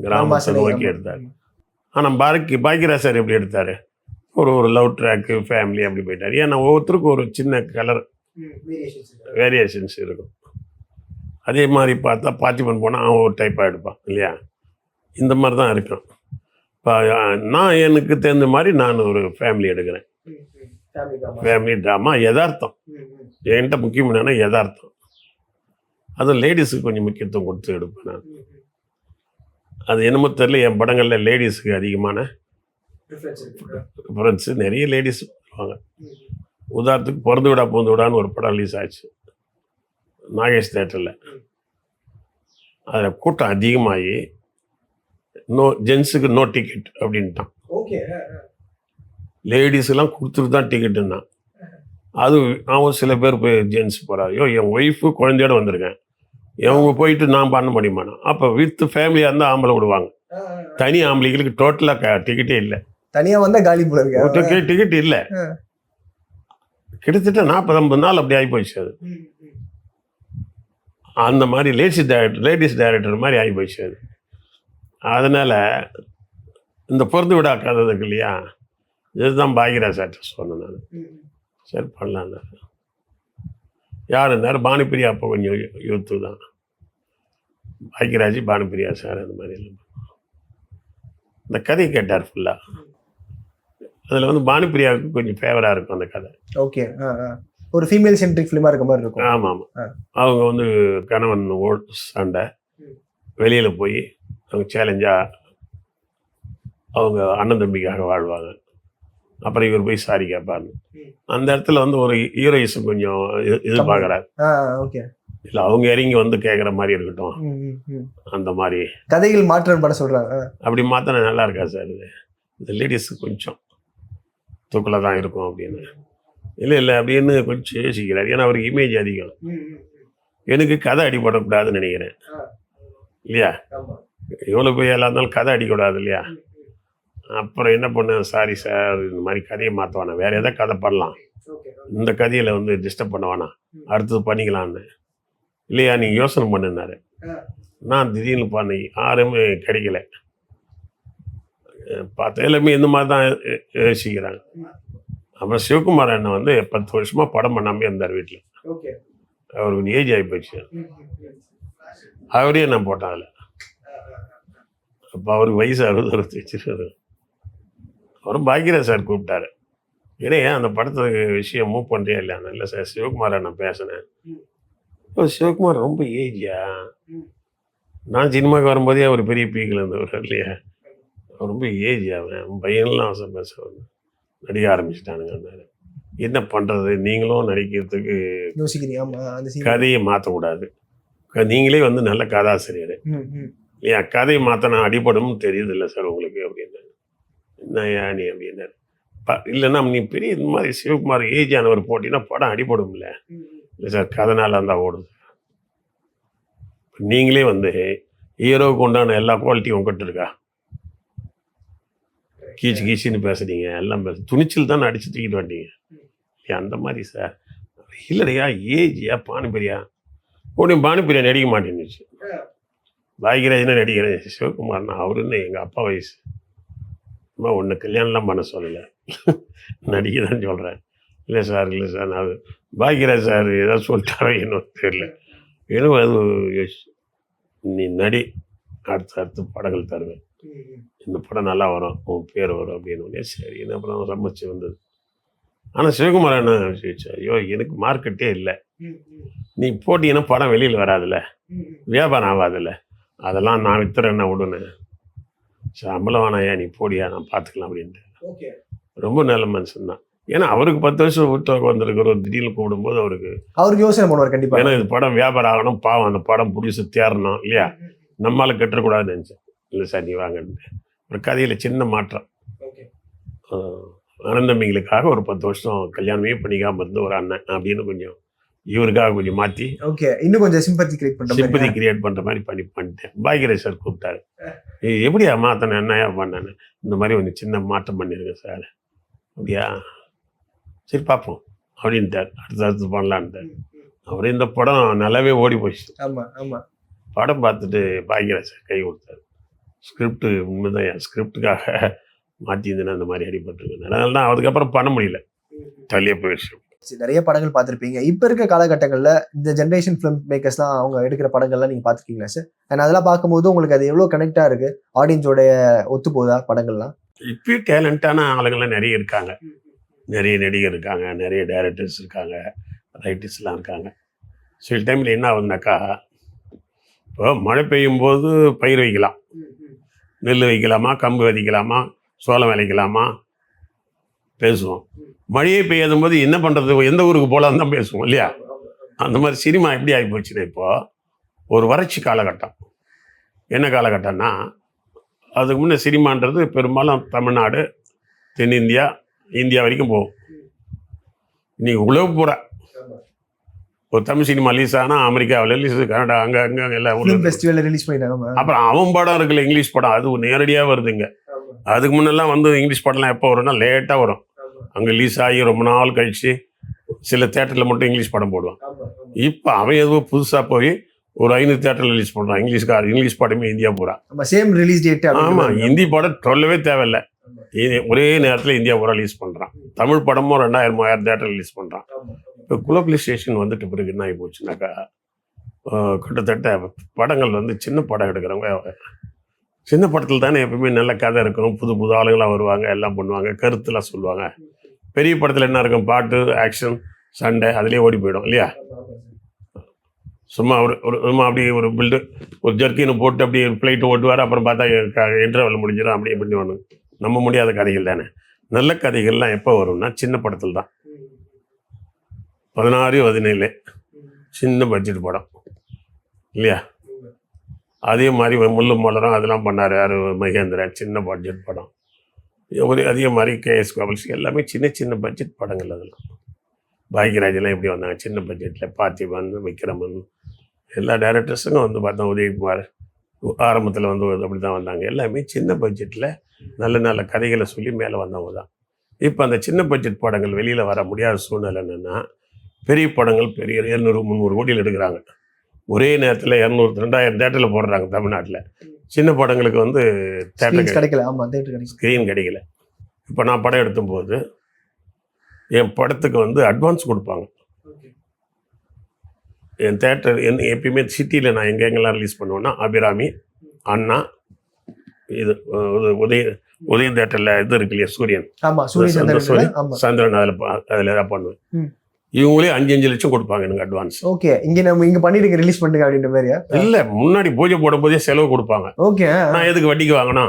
S3: கிராமத்தை நோக்கி எடுத்தார். ஆனால் பாக்யராஜ் சார் எப்படி எடுத்தார், ஒரு லவ் ட்ராக்கு, ஃபேமிலி அப்படி போயிட்டார். ஏன்னா ஒவ்வொருத்தருக்கும் ஒரு சின்ன கலர் வேரியேஷன்ஸ் இருக்கும். அதே மாதிரி பார்த்தா பார்த்திபன் போனால் அவன் ஒரு டைப்பாக எடுப்பான் இல்லையா, இந்த மாதிரி தான் இருக்கும். இப்போ நான் எனக்கு தெரிஞ்ச மாதிரி நான் ஒரு ஃபேமிலி எடுக்கிறேன், ஃபேமிலி ட்ராமா, யதார்த்தம். என்கிட்ட முக்கியம் என்னன்னா யதார்த்தம். அதுவும் லேடிஸுக்கு கொஞ்சம் முக்கியத்துவம் கொடுத்து எடுப்பேன் நான். அது என்னமோ தெரியல, என் படங்களில் லேடிஸுக்கு அதிகமான ப்ரிஃபரன்ஸு. நிறைய லேடிஸ் வருவாங்க. உதாரணத்துக்கு பிறந்து விடா பூந்து விடான்னு ஒரு படம் ரிலீஸ் ஆச்சு நாகேஷ் தேட்டரில். அதில் கூட்டம் அதிகமாகி ஜென்ஸுக்கு நோ டிக்கெட் அப்படின்ட்டான். லேடிஸெல்லாம் கொடுத்துட்டு தான் டிக்கெட்டுன்னா, அது அவன் சில பேர் போய் ஜென்ஸ் போகிறார். ஐயோ என் ஒய்ஃபு குழந்தையோடு வந்திருக்கேன், இவங்க போயிட்டு நான் பண்ண முடியுமாண்ணா. அப்போ வித் ஃபேமிலியாக இருந்தால் ஆம்பளை விடுவாங்க, தனி ஆம்பளைகளுக்கு டோட்டலாக டிக்கெட்டே இல்லை.
S4: தனியா வந்தா காலி போல இருக்கு.
S3: டிக்கெட் இல்லை, கிட்டத்தட்ட 40-50 நாள் அப்படி ஆகி போயிடுச்சு. அது அந்த மாதிரி லேடிஸ் டைரக்டர் மாதிரி ஆகி போயிடுச்சு. அது அதனால் இந்த பிறந்து விடா கதை இருக்கு இல்லையா, இதுதான் பாக்யராஜ் சார்ட்ட சொன்னேன் நான். சரி பண்ணலான்னு. யார் நேரம் பானுப்பிரியா அப்போ கொஞ்சம் யூத்து தான். பாக்யராஜ் பானுப்பிரியா சார் அந்த மாதிரி எல்லாம் இந்த கதையை கேட்டார் ஃபுல்லாக. அதில் வந்து பானுப்பிரியாவுக்கு கொஞ்சம் ஃபேவராக இருக்கும் அந்த கதை.
S4: ஓகே, ஒரு ஃபீமேல் சென்ட்ரிக் ஃபிலிமாக இருக்க மாதிரி இருக்கும்.
S3: ஆமாம் ஆமாம். அவங்க வந்து கணவன் சண்டை, வெளியில் போய் அவங்க சேலஞ்சாக அவங்க அண்ணன் தம்பிக்காக வாழ்வாங்க. அப்புறம் இவர் போய் சாரி கேட்பாரு. அந்த இடத்துல வந்து ஒரு ஹீரோயிஸும் கொஞ்சம் எதிர்பார்க்குறாரு.
S4: ஓகே,
S3: இல்லை அவங்க இறங்கி வந்து கேட்குற மாதிரி இருக்கட்டும், அந்த மாதிரி
S4: கதைகள் மாற்றம் பட சொல்கிறாங்க.
S3: அப்படி மாற்றினா நல்லா இருக்கா சார்? இது இந்த லேடிஸு கொஞ்சம் தூக்கில் தான் இருக்கும் அப்படின்னு. இல்லை அப்படின்னு கொஞ்சம் யோசிக்கிறார். ஏன்னா அவருக்கு இமேஜ் அதிகம். எனக்கு கதை அடிபடக்கூடாதுன்னு நினைக்கிறேன் இல்லையா? எவ்வளோ போய் எல்லாம் இருந்தாலும் கதை அடிக்கூடாது இல்லையா? அப்புறம் என்ன பண்ண, சாரி சார் இந்த மாதிரி கதையை மாற்றுவானா, வேறு எதாவது கதை பண்ணலாம், இந்த கதையில் வந்து டிஸ்டர்ப் பண்ணுவானா, அடுத்தது பண்ணிக்கலான்னு. இல்லையா நீங்கள் யோசனை பண்ணுனாரு. நான் திடீர்னு பண்ணி யாருமே கிடைக்கல. பார்த்த எல்லாமே இந்த மாதிரி தான் யோசிக்கிறாங்க. அப்புறம் சிவகுமார் அண்ணன் வந்து 10 வருஷமாக படம் பண்ணாமே இருந்தார் வீட்டில். அவருக்கு ஏஜ் ஆகி போச்சு. அவரே நான் போட்டேன் அதில். அப்போ அவருக்கு வயசு 60-65. அவரும் பாக்யராஜ் சார் கூப்பிட்டாரு. ஏன்னா அந்த படத்துக்கு விஷயம் மூவ் பண்ணுறியா இல்லையா? இல்லை சார் சிவகுமாரை நான் பேசினேன். சிவகுமார் ரொம்ப ஏஜியா, நான் சினிமாவுக்கு வரும்போதே அவர் பெரிய பீக்கில் இருந்தவர் இல்லையா? அவர் ரொம்ப ஏஜ். அவன் பையன்லாம் அவசரம் பேச நடிக்க ஆரம்பிச்சிட்டானுங்க. என்ன பண்ணுறது, நீங்களும் நடிக்கிறதுக்கு கதையை மாற்றக்கூடாது, நீங்களே வந்து நல்ல கதாசிரியர் இல்லையா, கதையை மாற்றினா அடிபடும் தெரியுது இல்லை சார் உங்களுக்கு அப்படின்னு. என்னையா நீ அப்படின்னாரு. இல்லைன்னா நீ பெரிய இந்த மாதிரி சிவகுமார் ஏஜ் ஆனவர் போட்டின்னா படம் அடிபடும் இல்லை. இல்லை சார் கதைனால இருந்தால் ஓடுது. நீங்களே வந்து ஹீரோவுக்கு உண்டான எல்லா குவாலிட்டியும் உங்ககிட்ட இருக்கா? கீச்சுன்னு பேசுறீங்க, எல்லாம் துணிச்சல் தான் அடிச்சு தூக்கிட்டு வந்தீங்க. அந்த மாதிரி சார். இல்லையா ஏஜியா பானுப்பிரியா உடனே பானுப்பிரியா நடிக்க மாட்டேன்னுச்சு. பாக்யராஜ்னா நடிக்கிறேன், சிவகுமார்னா அவருன்னு எங்கள் அப்பா வயசு. அம்மா ஒன்று கல்யாணம்லாம் பண்ண சொல்லலை, நடிக்க தான் சொல்கிறேன். இல்லை சார் நான் பாக்யராஜ் சார் ஏதாவது சொல்லிட்டாரோ என்னன்னு தெரியல. ஏன்னா அது நீ நடி, அடுத்த படங்கள் தருவேன், இந்த படம் நல்லா வரும், உன் பேர் வரும் அப்படின்னு. சரி என்ன அப்புறம் சமைச்சு வந்தது. ஆனால் சிவகுமார் என்ன விஷயம், ஐயோ எனக்கு மார்க்கெட்டே இல்லை, நீ போட்டிங்கன்னா படம் வெளியில் வராதில்ல, வியாபாரம் ஆகாதில்ல, அதெல்லாம் நான் வித்துறேன்னா விடுன்னு, சம்பளம் வேணாயா நீ போடியா நான் பார்த்துக்கலாம் அப்படின்ட்டு. ரொம்ப நல்ல மனுஷன் தான். ஏன்னா அவருக்கு 10 வருஷம் விட்டு வந்திருக்கிற திடீர்னு கூடும்போது அவருக்கு யோசனை பண்ணுவார் கண்டிப்பாக. ஏன்னா இது படம் வியாபாரம் ஆகணும், பாவம் அந்த படம் புடிச்சு தேரணும் இல்லையா, நம்மளால கெட்டுறக்கூடாதுன்னு நினச்சேன். இல்லை சார் நீ வாங்கன்ட்டு ஒரு கதையில் சின்ன மாற்றம். அனந்தம்பிங்களுக்காக ஒரு 10 வருஷம் கல்யாணமே பண்ணிக்காமல் இருந்து ஒரு அண்ணன் அப்படின்னு கொஞ்சம் இவருக்காக கொஞ்சம் மாற்றி இன்னும் கொஞ்சம் சிம்பத்தி கிரியேட் பண்ணுற மாதிரி பண்ணிட்டேன். பாக்யராஜ் சார் கூப்பிட்டாரு, எப்படியா மாற்றின என்னையா பண்ணேன்னு, இந்த மாதிரி கொஞ்சம் சின்ன மாற்றம் பண்ணியிருக்கேன் சார். அப்படியா சரி பார்ப்போம் அப்படின்ட்டார். அடுத்து பண்ணலான்ட்டார். அவர் இந்த படம் நல்லாவே ஓடி போச்சு. படம் பார்த்துட்டு பாக்யராஜ் சார் கை கொடுத்தாரு. ஸ்கிரிப்டு உண்மைதான், என் ஸ்கிரிப்டுக்காக மாற்றிருந்தேன்னா அந்த மாதிரி அடிபட்டுருக்கு. அதனால தான் அதுக்கப்புறம் பண்ண முடியல, தள்ளியே போயிடுச்சு. நிறைய படங்கள் பார்த்துருப்பீங்க. இப்போ இருக்க காலகட்டங்களில் இந்த ஜென்ரேஷன் ஃபிலிம் மேக்கர்ஸ்லாம் அவங்க எடுக்கிற படங்கள்லாம் நீங்கள் பார்த்துருக்கீங்களா சார்? அண்ட் அதெல்லாம் பார்க்கும்போது உங்களுக்கு அது எவ்வளோ கனெக்டாக இருக்குது, ஆடியன்ஸோடைய ஒத்து போதா படங்கள்லாம்? இப்பயும் டேலண்டான ஆளுங்கள்லாம் நிறைய இருக்காங்க, நிறைய நடிகர் இருக்காங்க, நிறைய டைரக்டர்ஸ் இருக்காங்க, ரைட்டர்ஸ்லாம் இருக்காங்க. சில டைமில் என்ன ஆகுதுனாக்கா, இப்போ மழை பெய்யும் போது பயிர் வைக்கலாம், நெல் வைக்கலாமா, கம்பு விதைக்கலாமா, சோளம் விளைக்கலாமா பேசுவோம். மழையே பெய்யாத போது என்ன பண்ணுறது, எந்த ஊருக்கு போகலான்னு தான் பேசுவோம் இல்லையா? அந்த மாதிரி சினிமா எப்படி ஆகி போச்சுன்னா, இப்போது ஒரு வறட்சி காலகட்டம். என்ன காலகட்டம்னா, அதுக்கு முன்னே சினிமான்றது பெரும்பாலும் தமிழ்நாடு, தென்னிந்தியா, இந்தியா வரைக்கும் போகும். இன்றைக்கி உலக பூரா ஒரு தமிழ் சினிமா ரிலீஸ் ஆனால் அமெரிக்காவில் ரிலீஸ், கனடா, அங்கே எல்லாம் ஃபெஸ்டிவலில் ரிலீஸ் பண்ணிட்டாங்க. அப்புறம் அவன் படம் இருக்குல்ல, இங்கிலீஷ் படம், அது நேரடியாக வருதுங்க. அதுக்கு முன்னெல்லாம் வந்து இங்கிலீஷ் படம்லாம் எப்போ வரும்னா லேட்டாக வரும். அங்கே ரிலீஸ் ஆகி ரொம்ப நாள் கழிச்சு சில தேட்டரில் மட்டும் இங்கிலீஷ் படம் போடுவான். இப்போ அவன் எதுவும் புதுசாக போய் ஒரு 500 தேட்டரில் ரிலீஸ் பண்ணுறான். இங்கிலீஷ் படமே இந்தியா பூரா.
S4: Same release date.
S3: ஆமாம், ஹிந்தி படம் சொல்லவே தேவையில்லை. ஒரே நேரத்தில் இந்தியா பூரா ரிலீஸ் பண்ணுறான். தமிழ் படமும் 2000-3000 தேட்டர் ரிலீஸ் பண்ணுறான். இப்போ குளோபலைசேஷன் வந்துட்டு பிறகு என்ன ஆகி போச்சுனாக்கா, கிட்டத்தட்ட படங்கள் வந்து சின்ன படம் எடுக்கிறவங்க, சின்ன படத்தில் தானே எப்பவுமே நல்ல கதை இருக்கும், புது புது ஆளுங்களாம் வருவாங்க, எல்லாம் பண்ணுவாங்க, கருத்துலாம் சொல்லுவாங்க. பெரிய படத்தில் என்ன இருக்கும், பாட்டு, ஆக்ஷன், சண்டை, அதுலேயே ஓடி போயிடும் இல்லையா. சும்மா சும்மா அப்படி ஒரு பில்டு, ஒரு ஜர்க்கினை போட்டு அப்படியே ஃப்ளைட்டு ஓட்டுவார், அப்புறம் பார்த்தா இன்டர்வல் முடிஞ்சிடும், அப்படியே பண்ணுவானு. நம்ப முடியாத கதைகள் தானே. நல்ல கதைகள்லாம் எப்போ வரும்னா சின்ன படத்தில் தான். 16-17 சின்ன பட்ஜெட் படம் இல்லையா. அதே மாதிரி முள்ளும் மலரும் அதெல்லாம் பண்ணார் யார், மகேந்திரன், சின்ன பட்ஜெட் படம். அதே மாதிரி கேஎஸ் கோபால்ஸ் எல்லாமே சின்ன சின்ன பட்ஜெட் படங்கள். அதெல்லாம் பாக்யராஜெல்லாம் எப்படி வந்தாங்க சின்ன பட்ஜெட்டில். பார்த்திபன், விக்ரமன், எல்லா டைரக்டர்ஸுக்கும் வந்து பார்த்தோம். உதயகுமார் ஆரம்பத்தில் வந்து அப்படி தான் வந்தாங்க. எல்லாமே சின்ன பட்ஜெட்டில் நல்ல நல்ல கதைகளை சொல்லி மேலே வந்தவங்க தான். இப்போ அந்த சின்ன பட்ஜெட் படங்கள் வெளியில் வர முடியாத சூழ்நிலை என்னென்னா, பெரிய படங்கள் பெரிய 200-300 கோடியில் எடுக்கிறாங்க. ஒரே நேரத்தில் 200-2000 தேட்டரில் போடுறாங்க தமிழ்நாட்டில். சின்ன படங்களுக்கு வந்து தேட்டர்
S4: கிடைக்கல. ஆமாம், தேட்டர்
S3: ஸ்க்ரீன் கிடைக்கல. இப்போ நான் படம் எடுக்கும்போது என் படத்துக்கு வந்து அட்வான்ஸ் கொடுப்பாங்க. என் தேட்டர் எப்பயுமே சிட்டியில் நான் எங்கெங்கெல்லாம் ரிலீஸ் பண்ணுவேன்னா, அபிராமி, அண்ணா, இது உதயம் தேட்டரில் இது இருக்கு இல்லையா, சூரியன், சந்திரன், அதில் தான் பண்ணுவேன். இவங்களே 5 லட்சம் கொடுப்பாங்க எனக்கு அட்வான்ஸ்.
S4: ஓகே, இங்கே பண்ணிட்டு ரிலீஸ் பண்ணுங்க அப்படின்ற மாதிரியா? இல்லை,
S3: முன்னாடி பூஜை போடும்போதே செலவு கொடுப்பாங்க.
S4: ஓகே,
S3: நான் எதுக்கு வட்டிக்கு வாங்கினா?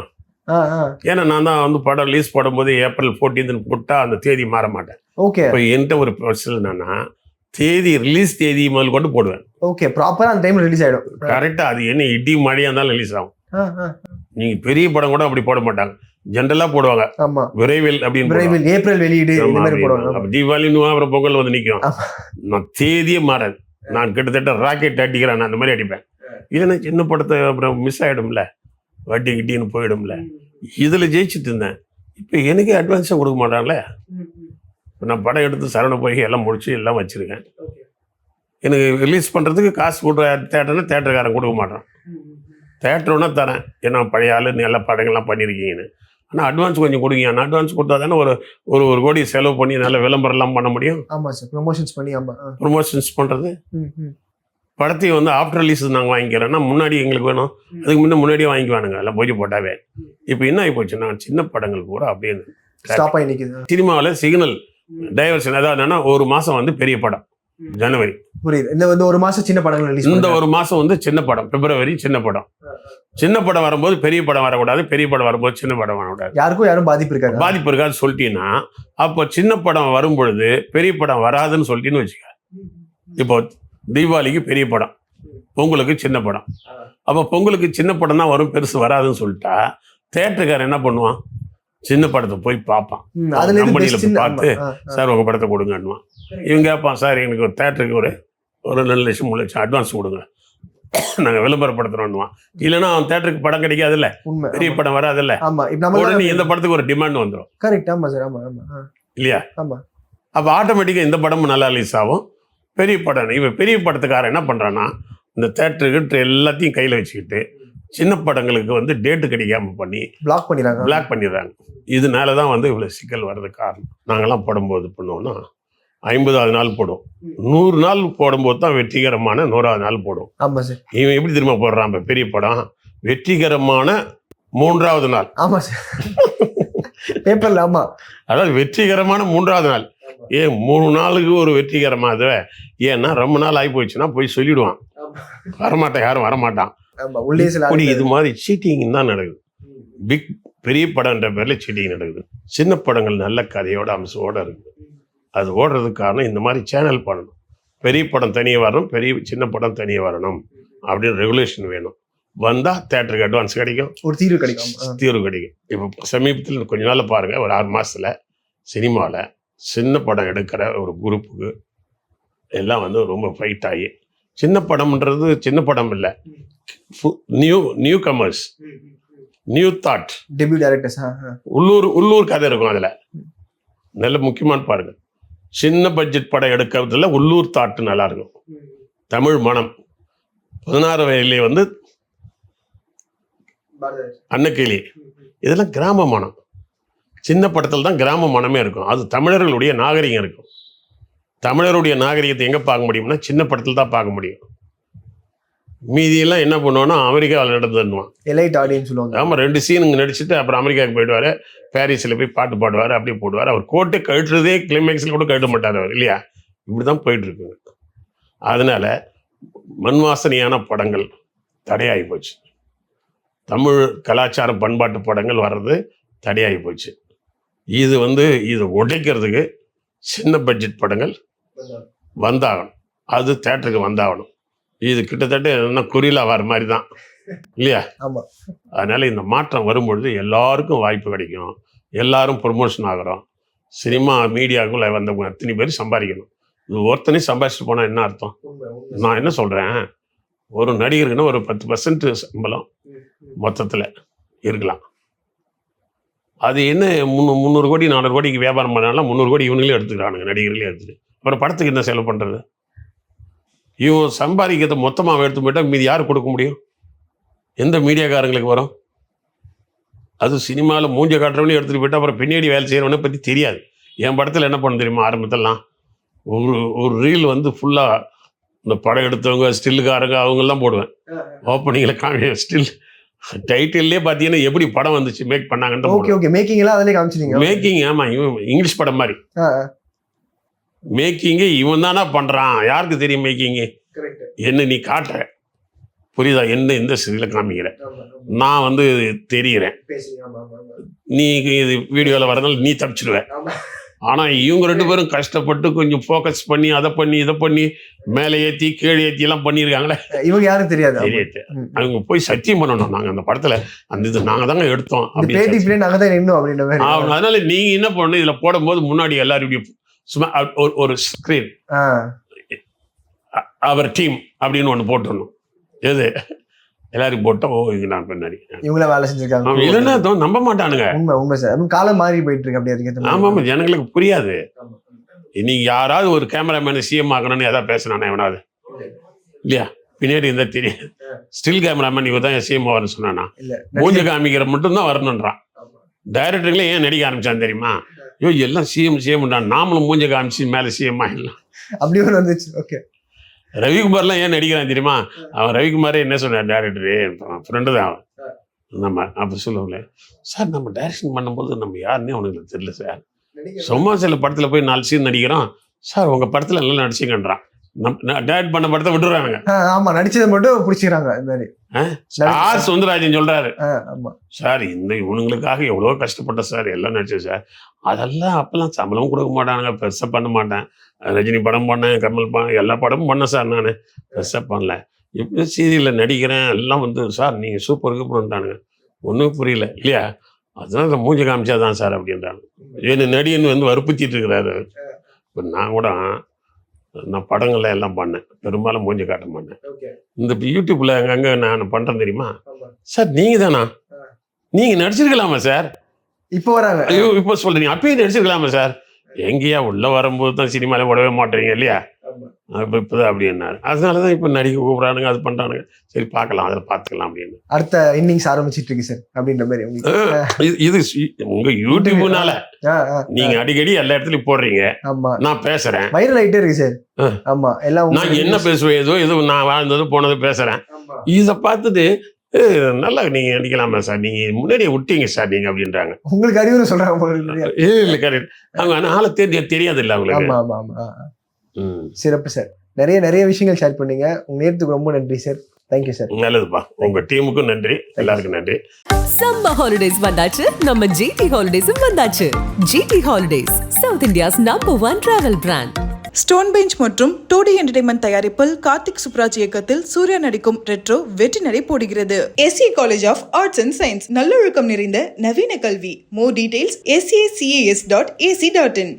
S3: ஏன்னா நான் தான் வந்து படம் ரிலீஸ் போடும்போது April 14 போட்டா அந்த தேதி மாற மாட்டேன்.
S4: ஓகே,
S3: இப்போ என்கிட்ட ஒரு ப்ரொசஸ் என்னன்னா, தேதி ரிலீஸ் தேதி முதல் கொண்டு போடுவேன்.
S4: ஓகே, ப்ராப்பரா அந்த டைம்ல ரிலீஸ் ஆயிடும்.
S3: கரெக்டா, அது என்ன இடி மழையா இருந்தாலும் ரிலீஸ் ஆகும். நீங்க பெரிய படம் கூட அப்படி போட மாட்டாங்க, ஜென்ரலா போடுவாங்க.
S4: ஆமா,
S3: விரைவில் அப்படின்னு,
S4: விரைவில், ஏப்ரல் வெளியீடு இந்த மாதிரி போடுவாங்க.
S3: தீபாவளி, அப்புறம் பொங்கல் வந்து நிற்கும். நான் தேதியே மாறாது. நான் கிட்டத்தட்ட ராக்கெட் அடிக்கிறேன், நான் அந்த மாதிரி அடிப்பேன். இல்லைன்னா சின்ன படத்தை அப்புறம் மிஸ் ஆகிடும்ல, வட்டி கிட்டின்னு போயிடும்ல. இதில் ஜெயிச்சுட்டு இருந்தேன். இப்போ எனக்கு அட்வான்ஸாக கொடுக்க மாட்டாங்களே. இப்போ நான் படம் எடுத்து சரவண போய் எல்லாம் முடிச்சு எல்லாம் வச்சுருக்கேன். எனக்கு ரிலீஸ் பண்ணுறதுக்கு காசு கொடுக்குற தேட்டர்னா தேட்டருக்காரன் கொடுக்க மாட்டான். தேட்டர்னா தரேன், ஏன்னா பழைய ஆள் நல்ல படங்கள்லாம் பண்ணியிருக்கீங்கன்னு. ஆனால் அட்வான்ஸ் கொஞ்சம் கொடுங்க. ஆனால் அட்வான்ஸ் கொடுத்தா தானே ஒரு கோடி செலவு பண்ணி நல்ல விளம்பரம்லாம் பண்ண முடியும்.
S4: ஆமாம் சார், ப்ரொமோஷன்ஸ் பண்ணி. ஆமாம்,
S3: ப்ரொமோஷன்ஸ் பண்ணுறது. படத்தையும் வந்து ஆஃப்டர் ரிலீஸ் நாங்கள் வாங்கிக்கிறோன்னா, முன்னாடி எங்களுக்கு வேணும், அதுக்கு முன்னாடியே வாங்கிக்குவானுங்க எல்லாம் பூஜை போட்டாவே. இப்போ என்ன ஆகி போச்சுன்னா, சின்ன படங்கள் பூரா அப்படியே
S4: ஸ்டாப் ஆகி நிற்குது.
S3: சினிமாவில் சிக்னல் டைவர்ஷன். அதாவது என்னன்னா, ஒரு மாதம் வந்து பெரிய படம் ஜனவரி,
S4: புரியுது. இந்த வந்து ஒரு மாதம் சின்ன படங்கள் ரிலீஸ்.
S3: இந்த ஒரு மாதம் வந்து சின்ன படம் பிப்ரவரி, சின்ன படம். சின்ன படம் வரும்போது பெரிய படம் வரக்கூடாது, பெரிய படம் வரும்போது சின்ன படம் வரக்கூடாது.
S4: யாரும் பாதிப்பு
S3: இருக்காது சொல்லிட்டீங்கன்னா, அப்போ சின்ன படம் வரும் பொழுது பெரிய படம் வராதுன்னு சொல்லிட்டீன்னு வச்சுக்க. இப்போ தீபாவளிக்கு பெரிய படம், பொங்கலுக்கு சின்ன படம். அப்போ பொங்கலுக்கு சின்ன படம் தான் வரும், பெருசு வராதுன்னு சொல்லிட்டா தேட்டருக்காரன் என்ன பண்ணுவான், சின்ன படத்தை போய் பார்ப்பான். கம்பெனியில் போய் பார்த்து, சார் உங்கள் படத்தை கொடுங்கன்னுவான். இவங்க கேட்பான், சார் எனக்கு ஒரு தேட்டருக்கு ஒரு 2 லட்சம் 3 லட்சம் அட்வான்ஸ் கொடுங்க, நாங்கள் விளம்பரப்படுத்துறோன்னுவான். இல்லைன்னா அவன் தேட்டருக்கு படம் கிடைக்காதுல்ல, பெரிய படம் வராதுல்ல. உடனே இந்த படத்துக்கு ஒரு டிமாண்ட் வந்துடும்.
S4: கரெக்ட். ஆமாம் சார், ஆமாம்
S3: இல்லையா. அப்போ ஆட்டோமேட்டிக்காக இந்த படமும் நல்லா ரிலீஸ் ஆகும். பெரிய படம், இவன் பெரிய படத்துக்காரன் என்ன பண்ணுறான்னா, இந்த தேட்டருக்கு எல்லாத்தையும் கையில் வச்சுக்கிட்டு சின்ன படங்களுக்கு வந்து டேட்டு கிடைக்காம பண்ணி பிளாக் பண்ணிடுறாங்க. இதனால தான் வந்து இவ்வளோ சிக்கல் வர்றதுக்கு காரணம். நாங்கள்லாம் போடும்போது பண்ணுவோம்னா 50வது நாள் போடுவோம், 100 நாள் போடும்போது தான் வெற்றிகரமான 100வது நாள் போடுவோம்.
S4: ஆமாம் சார்.
S3: இவன் எப்படி திரும்ப போடுறான், இப்போ பெரிய படம் வெற்றிகரமான 3வது நாள்.
S4: ஆமாம் சார், பேப்பர்ல. ஆமாம்,
S3: அதாவது வெற்றிகரமான 3வது நாள். ஏன் 3 நாளுக்கு ஒரு வெற்றிகரமாக? ஏன்னா ரொம்ப நாள் ஆகி போயிடுச்சுன்னா போய் சொல்லிடுவான், வரமாட்டான், யாரும் வரமாட்டான். இது மாதிரி சீட்டிங் தான் நடக்குது. பெரிய படம்ன்ற பேர்ல சீட்டிங் நடக்குது. சின்ன படங்கள் நல்ல கதையோட அம்சத்தோட இருக்குது. அது ஓடுறதுக்கு காரணம் இந்த மாதிரி சேனல் பண்ணணும். பெரிய படம் தனியாக வரணும், சின்ன படம் தனியாக வரணும் அப்படின்னு ரெகுலேஷன் வேணும். வந்தால் தேட்டருக்கு அட்வான்ஸ் கிடைக்கும், ஒரு தீர்வு கிடைக்கும். இப்போ சமீபத்தில் கொஞ்ச நாள் பாருங்கள், ஒரு 6 மாதத்தில் சினிமாவில் சின்ன படம் எடுக்கிற ஒரு குரூப்புக்கு எல்லாம் வந்து ரொம்ப ஃபைட் ஆகி, சின்ன படம்ன்றது சின்ன படம் இல்லை, new commerce new thought,
S4: debut directors.
S3: உள்ளூர் கதை இருக்கும் அதில். நல்ல முக்கியமான பாருங்க, சின்ன பட்ஜெட் படம் எடுக்கிறதுல உள்ளூர் தாட்டு நல்லா இருக்கும். தமிழ் மனம், 16 வயதிலே வந்து அன்னக்கிளி, இதெல்லாம் கிராம மனம். சின்ன படத்தில் தான் கிராம மனமே இருக்கும். அது தமிழர்களுடைய நாகரிகம் இருக்கும். தமிழருடைய நாகரிகத்தை எங்கே பார்க்க முடியும்னா சின்ன படத்தில் தான் பார்க்க முடியும். மீதியெல்லாம் என்ன பண்ணுவோன்னா அமெரிக்காவில் நடந்துடுவான்,
S4: எலைட் ஆடியன்ஸ் சொல்லுவாங்க.
S3: ஆமாம், 2 சீனுங்க நடிச்சுட்டு அப்புறம் அமெரிக்காவுக்கு போயிடுவார், பாரிஸில் போய் பாட்டு பாடுவார், அப்படியே போடுவார். அவர் கோட்டை கழட்டுறதே கிளைமேக்ஸில் கூட கழட்ட மாட்டார் அவர், இல்லையா? இப்படி தான் போயிட்டுருக்குங்க. அதனால் மண் வாசனையான படங்கள் தடையாகி போச்சு. தமிழ் கலாச்சார பண்பாட்டு படங்கள் வர்றது தடையாகி போச்சு. இது இதை உடைக்கிறதுக்கு சின்ன பட்ஜெட் படங்கள் வந்தாகணும். அது தேட்டருக்கு வந்தாகணும். இது கிட்டத்தட்ட என்ன குறிலா வர மாதிரி தான், இல்லையா?
S4: ஆமாம்.
S3: அதனால் இந்த மாற்றம் வரும்பொழுது எல்லாருக்கும் வாய்ப்பு கிடைக்கும், எல்லாரும் ப்ரொமோஷன் ஆகிறோம். சினிமா மீடியாவுக்குள்ள வந்தவங்க அத்தனை பேர் சம்பாதிக்கணும். இது ஒருத்தனையும் சம்பாதிச்சுட்டு போனால் என்ன அர்த்தம்? நான் என்ன சொல்கிறேன், ஒரு நடிகருக்குன்னா ஒரு 10% சம்பளம் மொத்தத்தில் இருக்கலாம். அது என்ன 300 கோடி 400 கோடிக்கு வியாபாரம் பண்ணாலும் 300 கோடி இவங்களே எடுத்துக்கிறானுங்க, நடிகர்களே எடுத்துட்டு. அப்புறம் படத்துக்கு என்ன செலவு பண்ணுறது? இவன் சம்பாதிக்கிறத மொத்தமாக எடுத்து போயிட்டால் மீதி யார் கொடுக்க முடியும்? எந்த மீடியாக்காரங்களுக்கு வரும்? அது சினிமாவில் மூஞ்ச காட்டுறவனே எடுத்துகிட்டு போயிட்டா அப்புறம் பின்னாடி வேலை செய்கிறவனை பற்றி தெரியாது. என் படத்தில் என்ன பண்ண தெரியுமா? ஆரம்பத்திலாம் ஒரு ரீல் ஃபுல்லாக இந்த படம் எடுத்தவங்க ஸ்டில்லுக்காரங்க அவங்கெல்லாம் போடுவேன். ஓப்பனிங்கில் காமி ஸ்டில் டைட்டில்லே பார்த்தீங்கன்னா எப்படி படம் வந்துச்சு, மேக் பண்ணாங்கன்னு.
S4: ஓகே, மேக்கிங்லாம் அதிலே காமிச்சிருங்க.
S3: மேக்கிங், ஆமாம், இவன் இங்கிலீஷ் படம் மாதிரி மேக்கிங்கு இவன் தானா பண்ணுறான், யாருக்கு தெரியும் மேக்கிங்கு? என்ன நீ காட்டுற, புரியுதா? என்ன இந்த இதில் காமிக்கிற, நான் தெரிகிறேன், நீ இது வீடியோவில் வரதால நீ தப்பிச்சிடுவேன். ஆனால் இவங்க 2 பேரும் கஷ்டப்பட்டு கொஞ்சம் ஃபோக்கஸ் பண்ணி அதை பண்ணி இதை பண்ணி மேலே ஏற்றி கீழே ஏற்றி எல்லாம் பண்ணியிருக்காங்களே,
S4: இவங்க யாரும் தெரியாது.
S3: அவங்க போய் சத்தியம் பண்ணணும், நாங்கள் அந்த படத்தில் அந்த இது நாங்கள் தாங்க எடுத்தோம் அப்படின்னு. அதனால நீங்கள் என்ன பண்ணணும், இதில் போடும்போது முன்னாடி எல்லாரும் சும்மா ஒரு ஸ்க்ரீன் அவர் டீம் அப்படின்னு ஒன்று போட்டுடணும். எது எல்லாரும் போட்டோம், இது நான் பின்னாடி
S4: இவங்கள வேலை செஞ்சிருக்காங்க.
S3: இல்லைன்னா நம்ப மாட்டானுங்க.
S4: உண்மை சார், காலம் மாறி போயிட்டு இருக்கு. அப்படி
S3: ஆமாம், ஜனங்களுக்கு புரியாது. இன்னைக்கு யாராவது ஒரு கேமராமேனை சிஎம் ஆகணும்னு எதாவது பேசினானே எவனாவது, இல்லையா? பின்னாடி இருந்தா தெரியாது. ஸ்டில் கேமராமேன் இவர் தான் சிஎம் ஆகணும்னு சொன்னானா? மூஞ்ச காமிக்கிற மட்டும்தான் வரணுன்றான். டைரக்டர்களே ஏன் நடிக்க ஆரம்பிச்சான்னு தெரியுமா? ஐயோ எல்லாம் சிஎம் நாமளும் மூஞ்ச காமிச்சு மேலே சிஎம் ஆகிடலாம்,
S4: அப்படி ஒன்று வந்துச்சு. ஓகே,
S3: ரவிக்குமார்லாம் ஏன் நடிக்கிறான் தெரியுமா? அவன் ரவிக்குமாரே என்ன சொன்னார், டேரக்டரு ஃப்ரெண்டு தான் அவன். நம்ம அப்போ சொல்லுவோம்ல, சார் நம்ம டைரக்ஷன் பண்ணும்போது நம்ம யாருன்னே அவனுக்கு தெரியல சார். சும்மா சில படத்தில் போய் 4 சீன் நடிக்கிறோம் சார், உங்கள் படத்தில் எல்லாம் நடிச்சிங்கன்றான். டைரக்ட் பண்ண படத்தை விட்டுறாங்க.
S4: ஆமா, நடிச்சதை மட்டும் பிடிச்சிக்கிறாங்க. இந்த மாதிரி
S3: சுந்தரராஜன் சொல்றாரு, சார் இந்த இவனுங்களுக்காக எவ்வளோ கஷ்டப்பட்டேன் சார், எல்லாம் நடிச்சேன் சார். அதெல்லாம் அப்பெல்லாம் சம்பளமும் கொடுக்க மாட்டானுங்க, பெருசாக பண்ண மாட்டேன். ரஜினி படம் பண்ணேன், கமல் படம், எல்லா படமும் பண்ணேன் சார், நான் பெருசாக பண்ணல. இப்போ சீரியலில் நடிக்கிறேன், எல்லாம் சார் நீங்கள் சூப்பருக்கு போட்டானுங்க, ஒன்றும் புரியல, இல்லையா? அதனால மூஞ்சி காமிச்சாதான் சார் அப்படின்றாங்க. என்ன நடிகன்னு வற்புறுத்திட்டு இருக்கிறாரு. இப்போ நான் கூட நான் படங்கள்ல எல்லாம் பண்ணேன், பெரும்பாலும் மூஞ்சி காட்ட மாட்டேன். இந்த யூடியூப்ல அங்கங்க நான் பண்றேன் தெரியுமா? சார் நீங்க தானா, நீங்க நடிச்சிருக்கலாமா சார்?
S4: இப்போ வராங்க.
S3: ஐயோ இப்போ சொல்றீங்க, அப்பயும் நடிச்சிருக்கலாமா சார்? எங்கேயா உள்ள வரும்போது தான் சினிமால விடவே மாட்டேறீங்க, இல்லையா? இப்போதான் அப்படின்னாரு. அதனாலதான் இப்போ நடிக்க கூப்பிட்றானுங்க, அது பண்றானுங்க. சரி பார்க்கலாம், அதில் பார்த்துக்கலாம் அப்படின்னு.
S4: அடுத்த இன்னிங்ஸ் ஆரம்பிச்சிட்டு இருக்கு சார் அப்படின்ற மாதிரி.
S3: இது உங்க யூடியூப்னால நீங்க அடிக்கடி எல்லா இடத்துலயும் போடுறீங்க.
S4: ஆமா,
S3: நான் பேசுறேன்,
S4: வைரல் ஆயிட்டே இருக்கு சார். ஆமா, எல்லாம்
S3: நான் என்ன பேசுவேன், ஏதோ நான் வாழ்ந்தது போனது பேசுறேன். இதை பார்த்துட்டு நல்லா நீங்க நடிக்கலாமா சார், நீங்க முன்னாடியே விட்டீங்க சார் நீங்க அப்படின்றாங்க.
S4: உங்களுக்கு அறிவுரை சொல்றாங்க.
S3: இல்ல கரெக்ட், அவங்க ஆளை தெரியாது இல்ல அவங்களுக்கு.
S4: சிறப்பு சார், நிறைய விஷயங்கள் ஷேர் பண்ணீங்க. உங்க நேரத்துக்கு ரொம்ப நன்றி சார். Thank you sir.
S3: நல்லதுப்பா, உங்க டீமுக்கும் நன்றி, எல்லாருக்கும் நன்றி.
S1: சம்மர் ஹாலிடேஸ் வந்தாச்சு, நம்ம ஜிடி ஹாலிடேஸும் வந்தாச்சு. GT holidays, South India's #1 travel brand.
S2: Stone Bench மற்றும் டோடி என்டர்டைன்மெண்ட் தயாரிப்பில் கார்த்திக் சுப்ராஜ் இயக்கத்தில் சூர்யா நடிக்கும் ரெட்ரோ வெற்றி நடை போடுகிறது. SE college of arts and science, நல்லொழுக்கம் நிறைந்த நவீன கல்வி. More details SACAS.ac.in.